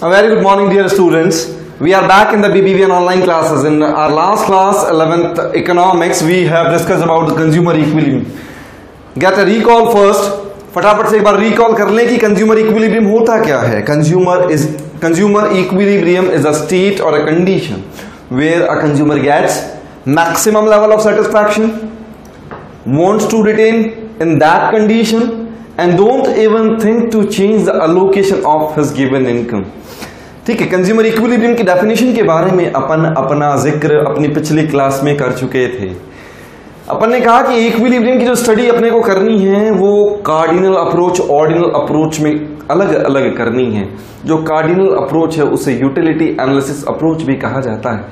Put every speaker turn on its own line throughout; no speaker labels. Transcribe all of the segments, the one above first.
A very good morning, dear students. We are back in the BBVN online classes. In our last class, 11th economics, we have discussed about the consumer equilibrium. Get a recall first. फटाफट से एक बार recall कर लें कि consumer equilibrium होता क्या है. Consumer equilibrium is a state or a condition where a consumer gets maximum level of satisfaction, wants to retain in that condition, and don't even think to change the allocation of his given income. ठीक है, consumer equilibrium की definition के बारे में अपना जिक्र अपनी पिछली क्लास में कर चुके थे. अपन ने कहा कि इक्विलिब्रियम की जो स्टडी अपने को करनी है वो कार्डिनल अप्रोच ऑर्डिनल अप्रोच में अलग अलग करनी है. जो कार्डिनल अप्रोच है उसे यूटिलिटी एनालिसिस अप्रोच भी कहा जाता है.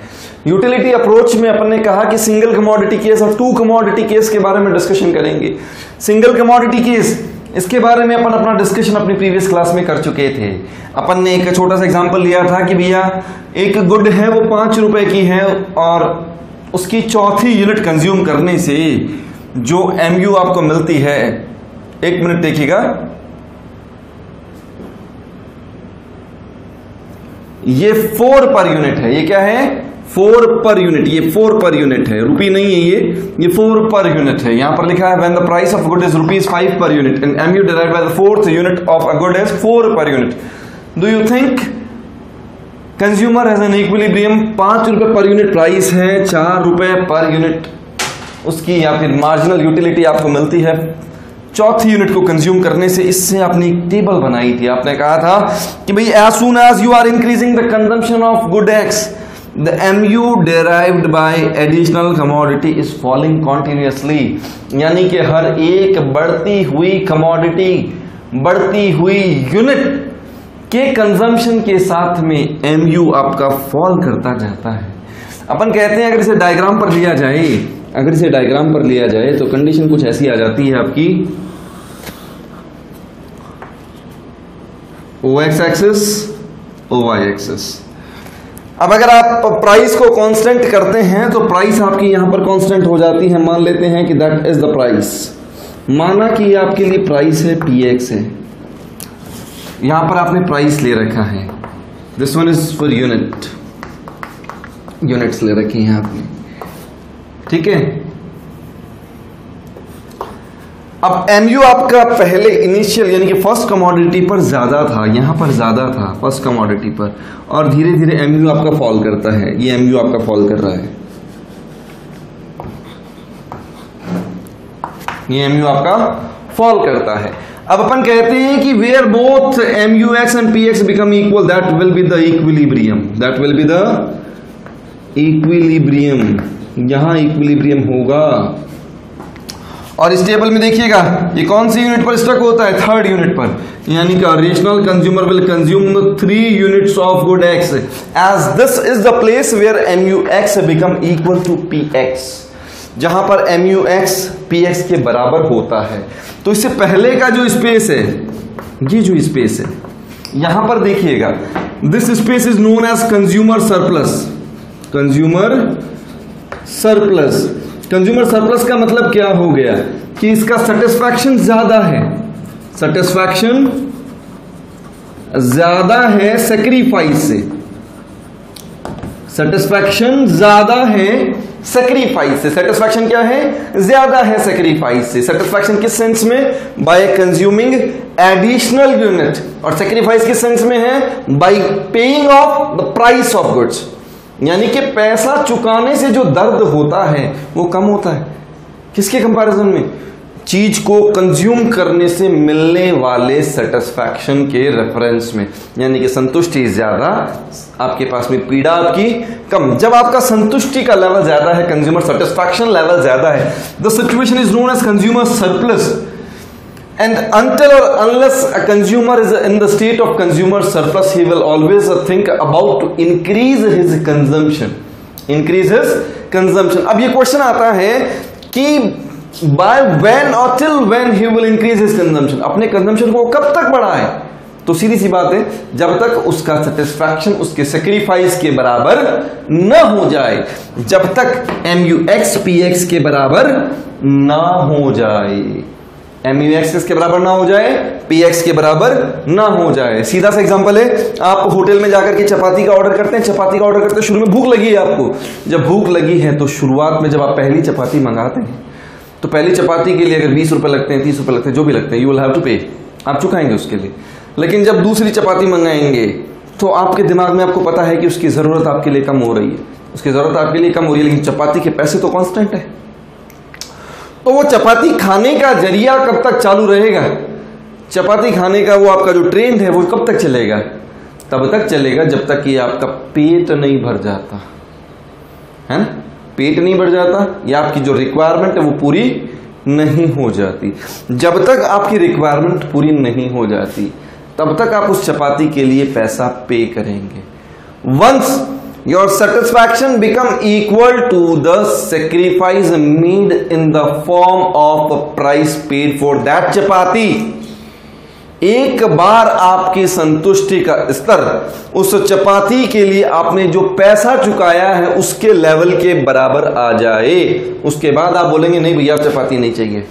यूटिलिटी अप्रोच में अपन ने कहा कि सिंगल कमोडिटी केस और टू कमोडिटी केस के बारे में डिस्कशन करेंगे. सिंगल कमोडिटी केस, इसके बारे में अपन अपना डिस्कशन अपनी प्रीवियस क्लास में कर चुके थे. अपन ने एक छोटा सा एग्जांपल लिया था कि भैया एक गुड है वो 5 रुपए की है और उसकी चौथी यूनिट कंज्यूम करने से जो एमयू आपको मिलती है, एक मिनट देखिएगा, ये 4 पर यूनिट है. ये क्या है? 4 पर यूनिट. ये 4 पर यूनिट है, रुपी नहीं है ये 4 पर यूनिट है. यहां पर लिखा है when the price of good is ₹5 per unit and MU derived by the 4th unit of a good is 4 per unit. Do you think consumer has an equilibrium? 5 रुपए पर यूनिट प्राइस है, 4 रुपए per unit उसकी या फिर marginal utility आपको मिलती है चौथी यूनिट को कंज्यूम करने से. इससे आपने एक टेबल बनाई थी. आपने कहा था कि भाई as soon as you are increasing the consumption of good X, the MU derived by additional commodity is falling continuously. यानी कि हर एक बढ़ती हुई कमोडिटी, बढ़ती हुई यूनिट के कंजम्पशन के साथ में MU आपका फॉल करता जाता है. अपन कहते हैं अगर इसे डायग्राम पर लिया जाए, तो कंडीशन कुछ ऐसी आ जाती है आपकी. OX axis, OY axis. अब अगर आप प्राइस को कांस्टेंट करते हैं तो प्राइस आपकी यहां पर कांस्टेंट हो जाती है. मान लेते हैं कि दैट इज द प्राइस. माना कि आपके लिए प्राइस है PX है. यहां पर आपने प्राइस ले रखा है. This one is for unit, units ले रखी हैं आपने. ठीक है. अब MU आपका पहले इनिशियल यानी कि फर्स्ट कमोडिटी पर ज्यादा था, यहां पर ज्यादा था फर्स्ट कमोडिटी पर, और धीरे धीरे MU आपका फॉल करता है. ये MU आपका फॉल कर रहा है, ये MU आपका फॉल करता है. अब अपन कहते हैं कि where both MUX and PX become equal, that will be the equilibrium. That will be the equilibrium. यहां इक्विलिब्रियम होगा. और इस टेबल में देखिएगा ये कौन सी यूनिट पर स्टक होता है? 3rd यूनिट पर. यानी कि rational consumer will consume 3 units of good X as this is the place where MUX become equal to PX. जहां पर MUX PX के बराबर होता है. तो इससे पहले का जो स्पेस है, ये जो स्पेस है यहां पर देखिएगा, this space is known as consumer surplus. Consumer surplus. Consumer surplus का मतलब क्या हो गया कि इसका सेटिस्फैक्शन ज्यादा है, सेटिस्फैक्शन ज्यादा है सैक्रिफाइस से. सेटिस्फैक्शन ज्यादा है सैक्रिफाइस से. सेटिस्फैक्शन क्या है? ज्यादा है सैक्रिफाइस से. सेटिस्फैक्शन किस सेंस में? Bye consuming additional unit. और सैक्रिफाइस किस सेंस में है? Bye paying off the price of goods. यानी कि पैसा चुकाने से जो दर्द होता है वो कम होता है. किसके कंपैरिजन में? चीज को कंज्यूम करने से मिलने वाले सेटिस्फैक्शन के रेफरेंस में. यानी कि संतुष्टि ज्यादा, आपके पास में पीड़ा आपकी कम. जब आपका संतुष्टि का लेवल ज्यादा है, कंज्यूमर सेटिस्फैक्शन लेवल ज्यादा है, the situation is known as consumer surplus. And until or unless a consumer is in the state of consumer surplus, he will always think about to increase his consumption. Increase his consumption. अब ये question आता है कि by when or till when he will increase his consumption. अपने consumption को कब तक बढ़ाए? तो सीधी सी बात है, जब तक उसका सेटिस्फैक्शन उसके सेक्रीफाइस के बराबर न हो जाए, जब तक MUX PX के बराबर ना हो जाए. MUX किसके बराबर ना हो जाए, PX के बराबर ना हो जाए। सीधा सा एग्जांपल है, आप होटल में जाकर के चपाती का ऑर्डर करते हैं, चपाती का ऑर्डर करते हैं, शुरू में भूख लगी है आपको। जब भूख लगी है तो शुरुआत में जब आप पहली चपाती मंगाते हैं तो पहली चपाती के लिए अगर 20 रुपए लगते हैं, 30 रुपए लगते हैं, जो भी लगते हैं, यू विल हैव टू पे, आप चुकाएंगे उसके लिए। लेकिन जब दूसरी चपाती मंगाएंगे तो आपके दिमाग में आपको पता है कि उसकी जरूरत आपके लिए कम हो रही है, उसकी जरूरत आपके लिए कम हो रही है, लेकिन चपाती के पैसे तो कांस्टेंट है। तो वो चपाती खाने का जरिया कब तक चालू रहेगा, चपाती खाने का वो आपका जो ट्रेंड है वो कब तक चलेगा, तब तक चलेगा जब तक कि आपका पेट नहीं भर जाता है ना, पेट नहीं भर जाता या आपकी जो रिक्वायरमेंट है वो पूरी नहीं हो जाती। जब तक आपकी रिक्वायरमेंट पूरी नहीं हो जाती तब तक आप उस चपाती के लिए पैसा पे करेंगे। Once your satisfaction become equal to the sacrifice made in the form of a price paid for that chapati, एक बार आपकी संतुष्टि का स्तर उस चपाती के लिए आपने जो पैसा चुकाया है उसके लेवल के बराबर आ जाए, उसके बाद आप बोलेंगे नहीं भैया चपाती नहीं चाहिए।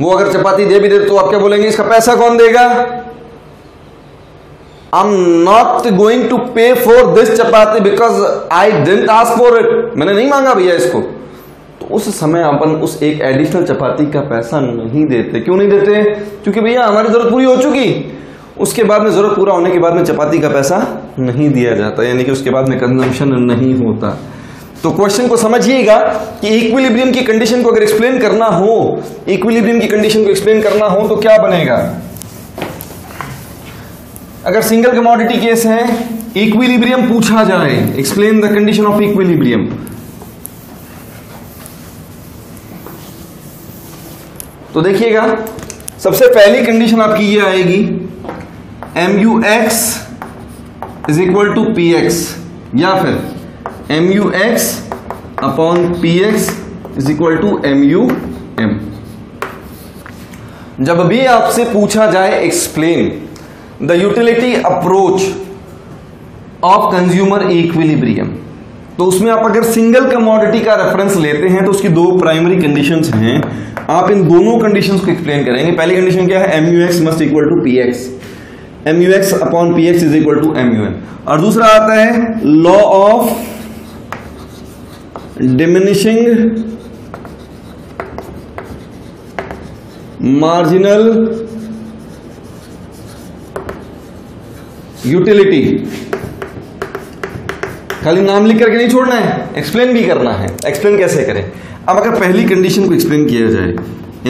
वो अगर चपाती दे भी दे तो आप क्या बोलेंगे, इसका पैसा कौन देगा, I'm not going to pay for this chapati because I didn't ask for it, मैंने नहीं मांगा भैया इसको। तो उस समय अपन उस एक एडिशनल चपाती का पैसा नहीं देते। क्यों नहीं देते, क्योंकि भैया हमारी जरूरत पूरी हो चुकी, उसके बाद में जरूरत पूरा होने के बाद में चपाती का पैसा नहीं दिया जाता, यानी कि उसके बाद में कंजम्पशन नहीं होता। तो क्वेश्चन को समझिएगा कि इक्विलिब्रियम की कंडीशन को अगर एक्सप्लेन करना हो, इक्विलिब्रियम की कंडीशन को एक्सप्लेन करना हो तो क्या बनेगा। अगर सिंगल कमोडिटी केस है, इक्विलिब्रियम पूछा जाए, explain the condition of equilibrium, तो देखिएगा सबसे पहली कंडीशन आपकी ये आएगी, MUX is equal to PX, या फिर MUX upon PX is equal to MUM। जब भी आपसे पूछा जाए explain the utility approach of consumer equilibrium, तो उसमें आप अगर सिंगल कमोडिटी का रेफरेंस लेते हैं तो उसकी दो प्राइमरी कंडीशंस हैं, आप इन दोनों कंडीशंस को एक्सप्लेन करेंगे। पहली कंडीशन क्या है, MUX must equal to PX, MUX upon PX is equal to MUM। और दूसरा आता है law of diminishing marginal utility. खाली नाम लिख करके नहीं छोड़ना है, एक्सप्लेन भी करना है। एक्सप्लेन कैसे करें, अब अगर पहली कंडीशन को एक्सप्लेन किया जाए,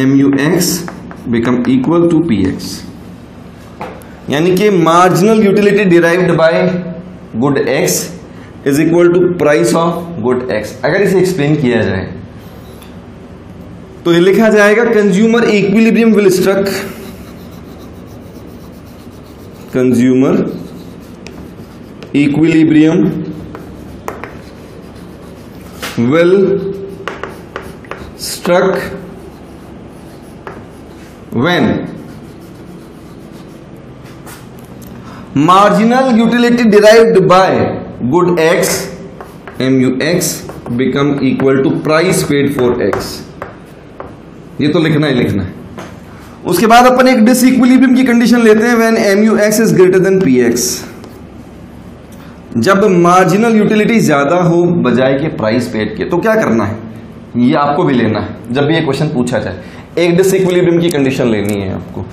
MUX become equal to PX, यानी कि marginal utility derived by good X is equal to price of good X। अगर इसे एक्सप्लेन किया जाए तो ये लिखा जाएगा consumer equilibrium will struck, consumer equilibrium will struck when marginal utility derived by good X MUX become equal to price paid for X। ये तो लिखना ही लिखना है। उसके बाद अपन एक डिसइक्विलिब्रियम की कंडीशन लेते हैं, when MUX is greater than PX, जब मार्जिनल यूटिलिटी ज्यादा हो बजाय के प्राइस पेड के। तो क्या करना है, ये आपको भी लेना है जब भी ये क्वेश्चन पूछा जाए। एक डिसइक्विलिब्रियम की कंडीशन लेनी है आपको।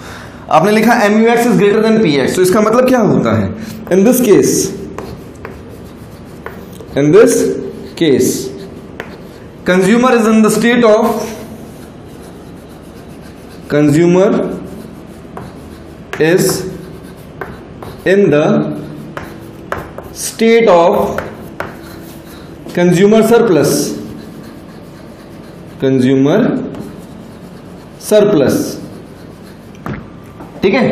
आपने लिखा MUX is greater then PX, तो इसका मतलब क्या होता है, इन this case consumer is in the state of, consumer is in the state of consumer surplus, ठीक है।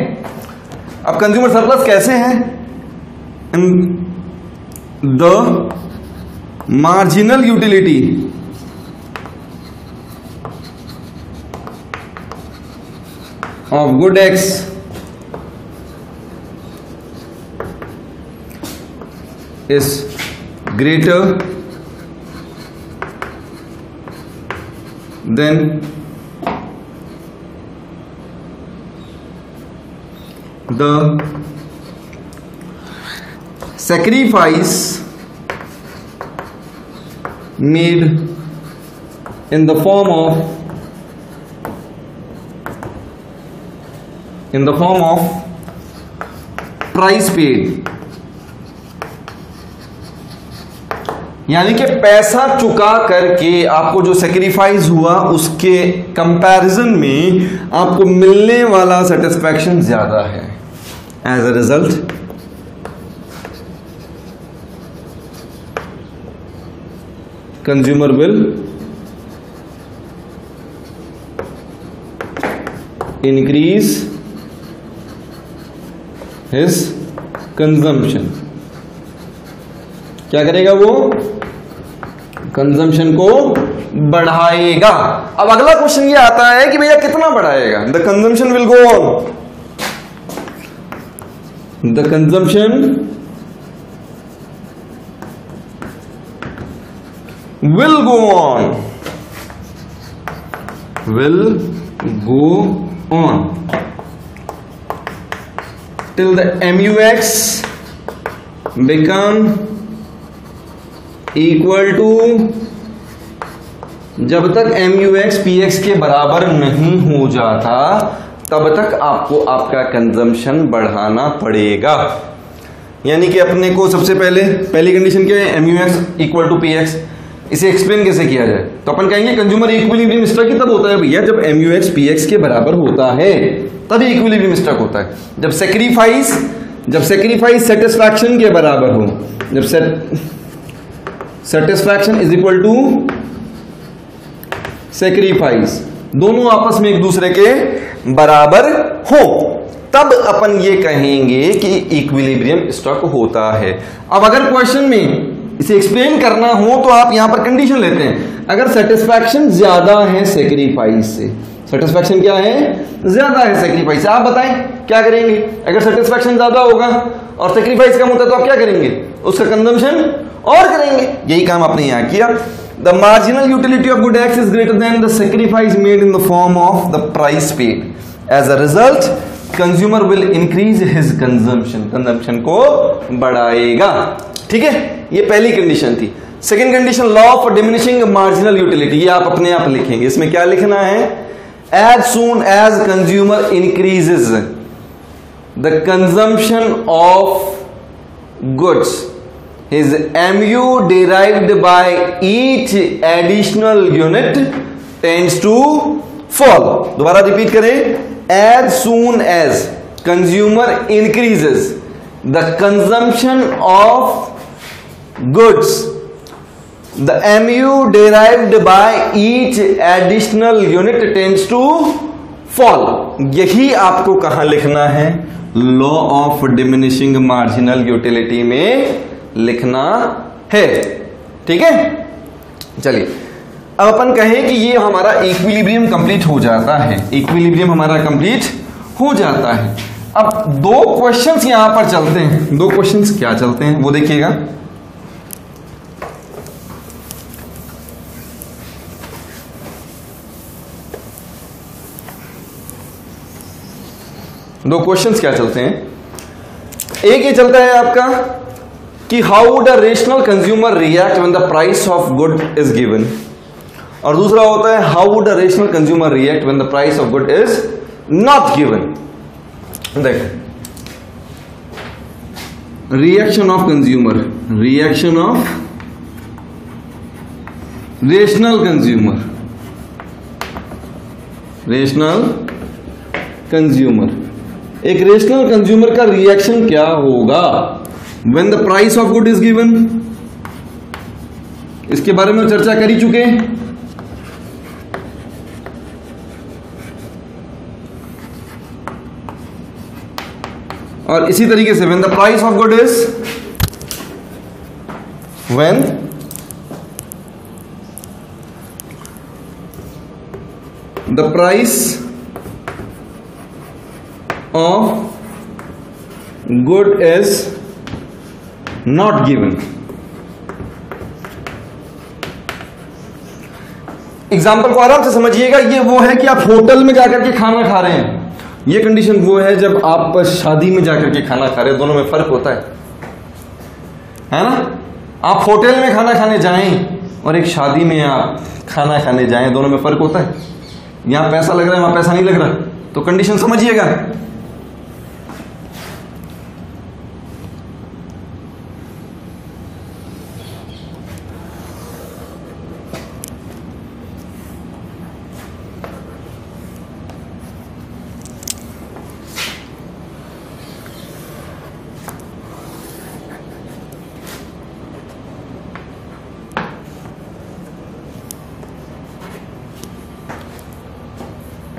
अब कंज्यूमर सरप्लस कैसे है, the marginal utility of good X is greater than the sacrifice made in the form of price paid, यानी कि पैसा चुका करके आपको जो सेक्रीफाइस हुआ उसके कंपैरिजन में आपको मिलने वाला सेटिस्फैक्शन ज्यादा है. As a result consumer will increase his consumption. क्या करेगा वो? कंजम्पशन को बढ़ाएगा. अब अगला क्वेश्चन ये आता है कि भैया कितना बढ़ाएगा? The consumption will go on. The consumption will go on. Will go on till the MUX become equal to, जब तक MUX PX के बराबर नहीं हो जाता तब तक आपको आपका कंजम्पशन बढ़ाना पड़ेगा. यानी कि अपने को सबसे पहली कंडीशन क्या है? MUX equal to PX. इसे एक्सप्लेन कैसे किया जाए? तो अपन कहेंगे कंज्यूमर इक्विलिब्रियम स्टक तब होता है भैया जब MUX PX के बराबर होता है, तभी इक्विलिब्रियम स्टक होता है. जब सेक्रीफाइस सेटिस्फैक्शन के बराबर हो, जब satisfaction is equal to sacrifice, दोनों आपस में एक दूसरे के बराबर हो, तब अपन ये कहेंगे कि इक्विलिब्रियम स्टक होता है. अब अगर क्वेश्चन में इसे एक्सप्लेन करना हो तो आप यहां पर कंडीशन लेते हैं. अगर सेटिस्फैक्शन ज्यादा है सेक्रीफाइस से, सेटिस्फैक्शन क्या है? ज्यादा है सेक्रीफाइस से, आप बताएं क्या करेंगे? अगर सेटिस्फैक्शन ज्यादा होगा और सेक्रीफाइस कम होता है तो आप क्या करेंगे? उसका कंजम्पशन और करेंगे. यही काम आपने यहां किया. The marginal utility of good X is greater than the sacrifice made in the form of the price paid. As a result consumer will increase his consumption. Consumption को बढ़ाएगा. ठीक है, ये पहली कंडीशन थी. Second condition, law of diminishing marginal utility. ये आप अपने आप लिखेंगे. इसमें क्या लिखना है? As soon as consumer increases the consumption of goods, his MU derived by each additional unit tends to fall. दोबारा रिपीट करें. As soon as consumer increases the consumption of goods, the MU derived by each additional unit tends to fall. यही आपको कहां लिखना है? Law of diminishing marginal utility में लिखना है. ठीक है, चलिए अब अपन कहें कि ये हमारा इक्विलिब्रियम कंप्लीट हो जाता है. इक्विलिब्रियम हमारा कंप्लीट हो जाता है. अब दो क्वेश्चंस यहां पर चलते हैं. दो क्वेश्चंस क्या चलते हैं वो देखिएगा. दो क्वेश्चंस क्या चलते हैं? एक ये चलता है आपका कि how would a rational consumer react when the price of good is given, और दूसरा होता है how would a rational consumer react when the price of good is not given. देखो, reaction of consumer, reaction of rational consumer, rational consumer. एक rational consumer का reaction क्या होगा when the price of good is given? इसके बारे में चर्चा कर ही चुके हैं. और इसी तरीके से when the price of good is, when the price of good is not given. Example को आराम से समझिएगा. ये वो है कि आप होटल में जाकर के खाना खा रहे हैं. ये कंडीशन वो है जब आप शादी में जाकर के खाना खा रहे हो, दोनों में फर्क होता है ना। आप होटल में खाना खाने जाएं और एक शादी में आप खाना खाने जाएं, दोनों में फर्क होता है। यहां पैसा लग रहा है, वहां पैसा नहीं लग रहा, तो कंडीशन समझिएगा।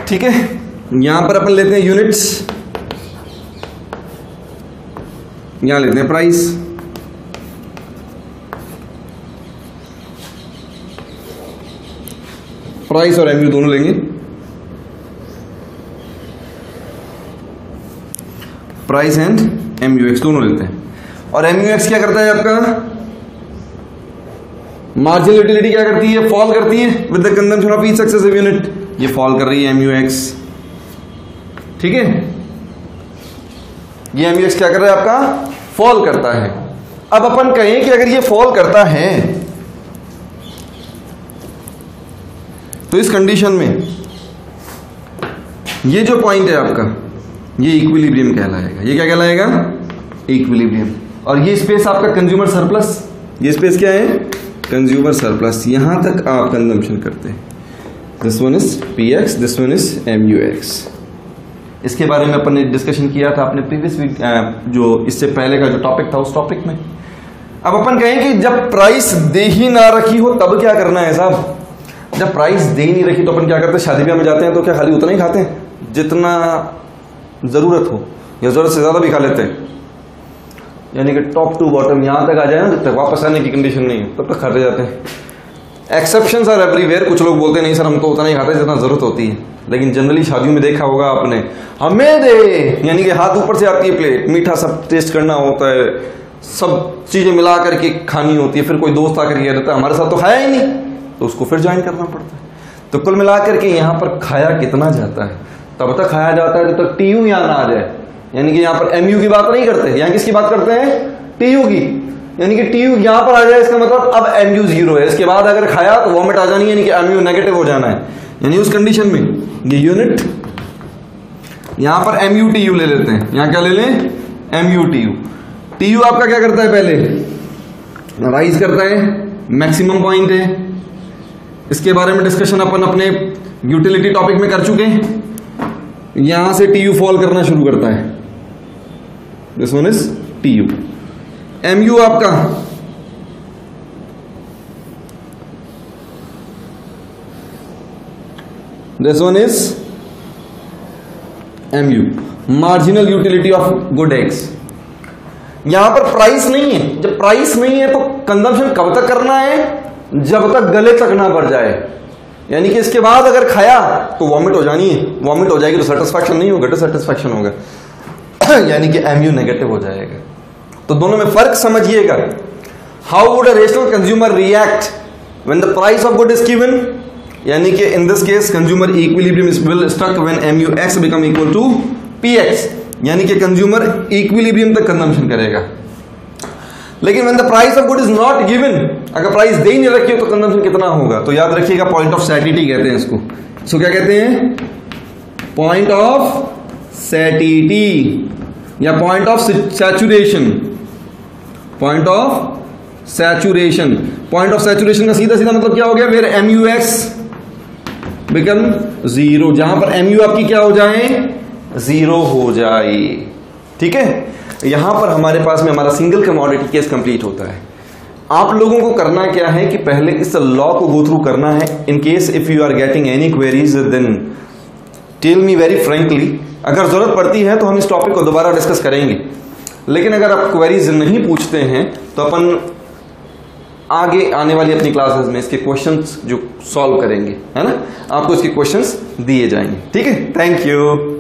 ठीक है, यहां पर अपन लेते हैं यूनिट्स, यहां लेते हैं प्राइस। प्राइस और एमयू दोनों लेंगे। प्राइस एंड एमयूएक्स दोनों लेते हैं। और एमयूएक्स क्या करता है आपका? मार्जिनल यूटिलिटी क्या करती है? फॉल करती है with the consumption of each successive unit. ये फॉल कर रही है एमयूएक्स, ठीक है। ये एमयूएक्स क्या कर रहा है आपका? फॉल करता है। अब अपन कहें कि अगर ये फॉल करता है तो इस कंडीशन में ये जो पॉइंट है आपका, ये इक्विलिब्रियम कहलाएगा। ये क्या कहलाएगा? इक्विलिब्रियम। और ये स्पेस आपका कंज्यूमर सरप्लस। ये स्पेस क्या है? Consumer surplus. यहां तक आप कंजम्पशन करते हैं। This one is px, this one is MUX. इसके बारे में अपन ने डिस्कशन किया था अपने प्रीवियस जो इससे पहले का जो टॉपिक था उस टॉपिक में। अब अपन कहें कि जब प्राइस दे ही ना रखी हो तब क्या करना है साहब? जब प्राइस दे ही नहीं रखी तो अपन क्या करते हैं? शादी ब्याह में जाते हैं तो क्या खाली उतना ही खाते हैं जितना जरूरत हो, या जरूरत से ज्यादा भी खा लेते हैं। यानी कि टॉप टू बॉटम यहां तक आ जाए ना, जब तक वापस आने की कंडीशन नहीं है तब तक खाते जाते हैं। Exceptions are everywhere. कुछ लोग बोलते हैं नहीं सर हम तो उतना ही खाते हैं जितना जरूरत होती है, लेकिन जनरली शादियों में देखा होगा आपने, हमें दे, यानी कि हाथ ऊपर से आती है प्लेट, मीठा सब टेस्ट करना होता है, सब चीजें मिला करके खानी होती है। फिर कोई दोस्त आकर कह देता है हमारे साथ तो खाया ही नहीं, तो उसको फिर ज्वाइन करना पड़ता है। तो कुल मिला करके यहाँ पर खाया कितना जाता है? तब तक खाया जाता है जब तक टीयू यहाँ ना आ जाए। यानी कि यहाँ पर एमयू की बात नहीं करते, यहाँ किसकी बात करते हैं? टीयू की। यानी कि टीयू यहां पर आ जाए, इसका मतलब अब एमयू 0 है। इसके बाद अगर खाया तो वॉमिट आ जानी है, यानी कि एमयू नेगेटिव हो जाना है। यानी उस कंडीशन में ये यूनिट यहां पर एमयू टीयू ले लेते हैं। यहां क्या ले लें? MU TU. टीयू आपका क्या करता है? पहले राइज करता है, मैक्सिमम पॉइंट है। इसके बारे में डिस्कशन अपन अपने यूटिलिटी टॉपिक में कर चुके हैं। यहां से टीयू फॉल करना शुरू करता है। This one is TU. MU आपका this one is MU, marginal utility of good X. यहां पर प्राइस नहीं है। जब प्राइस नहीं है तो कंजम्पशन कब तक करना है? जब तक गले तक ना बढ़ जाए। यानी कि इसके बाद अगर खाया तो वॉमिट हो जानी है। वॉमिट हो जाएगी तो सेटिस्फैक्शन नहीं होगा, डिससेटिस्फैक्शन होगा। यानी कि एमयू नेगेटिव हो जाएगा। तो दोनों में फर्क समझिएगा। How would a rational consumer react when the price of good is given? यानी कि in this case consumer equilibrium will struck when MUX become equal to PX। यानी कि कंज्यूमर इक्विलिब्रियम तक कंजम्पशन करेगा। लेकिन when the price of good is not given, अगर price दे ही नहीं रखी हो तो कंजम्पशन कितना होगा? तो याद रखिएगा पॉइंट ऑफ सैटिटी कहते हैं इसको। इसको क्या कहते हैं? पॉइंट ऑफ सैटिटी या point of saturation. Point of saturation. Point of saturation का सीधा सीधा मतलब क्या हो गया? वेयर MUX बिकम 0, जहां पर MU आपकी क्या हो जाए? 0 हो जाए। ठीक है, यहां पर हमारे पास में हमारा सिंगल कमोडिटी केस कंप्लीट होता है। आप लोगों को करना क्या है कि पहले इस लॉ को गो थ्रू करना है। In case if you are getting any queries then tell me very frankly. अगर जरूरत पड़ती है तो हम इस टॉपिक को दोबारा डिस्कस करेंगे, लेकिन अगर आप क्वेरीज नहीं पूछते हैं तो अपन आगे आने वाली अपनी क्लासेस में इसके क्वेश्चंस जो सॉल्व करेंगे, है ना, आपको इसके क्वेश्चंस दिए जाएंगे। ठीक है, थैंक यू।